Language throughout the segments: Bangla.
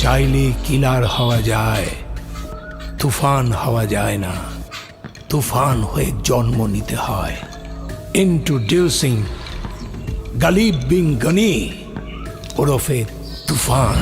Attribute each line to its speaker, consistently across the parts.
Speaker 1: চাইলে কিলার হওয়া যায়, তুফান হওয়া যায় না, তুফান হয়ে জন্ম নিতে হয়। ইন্ট্রোডিউসিং গালিব বিন গনি ওরফে তুফান।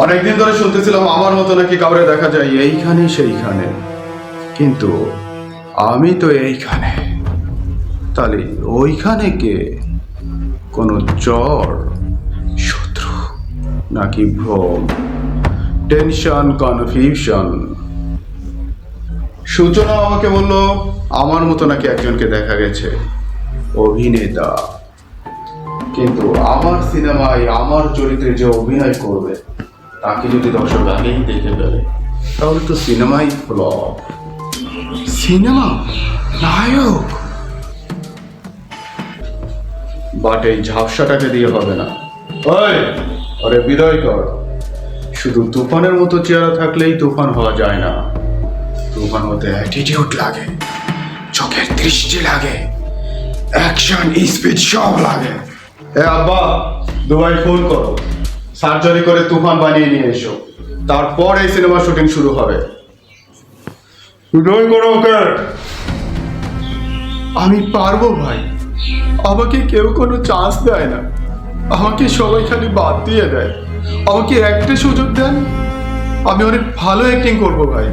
Speaker 2: অনেকদিন ধরে শুনতেছিলাম আমার মতো নাকি কাউরে দেখা যায় এইখানে সেইখানে, কিন্তু আমি তো এইখানে। তাহলে ওইখানে কে? কোনো চর, শত্রু, নাকি ভ্রম, টেনশন, কনফিউশন? সূচনা আমাকে বলল আমার মতো নাকি একজনকে দেখা গেছে, অভিনেতা। কিন্তু আমার সিনেমায় আমার চরিত্রে যে অভিনয় করবে তাকে যদি দর্শক আগেই দেখে ফেলে তাহলে তো সিনেমাই ফ্লপ। সিনেমা নায়ক, বাট এই ঝাপসাটাকে দিয়ে হবে না। ওই আরে বিদায় কর। শুধু তুফানের মতো চেহারা থাকলেই তুফান হওয়া যায় না। তুফান হতে অ্যাটিটিউড লাগে, চোখের দৃষ্টি লাগে, অ্যাকশন স্পিড সব লাগে। এ আব্বা, দুবাই ফোন করো, সার্জারি করে তুফান বানিয়ে নিয়ে এসো, তারপর এই সিনেমা শুটিং শুরু হবে। বিদায় করো ওকে। আমি পারবো ভাই, আমাকে কেউ কোনো চান্স দেয় না, আমাকে সবাই খালি বাদ দিয়ে দেয়। আমাকে একটা সুযোগ দেন, আমি অনেক ভালো অ্যাক্টিং করবো ভাই।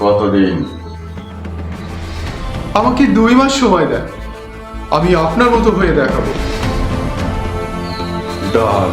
Speaker 2: কতদিন? আমাকে 2 মাস সময় দেন, আমি আপনার মতো হয়ে দেখাবো। ডান।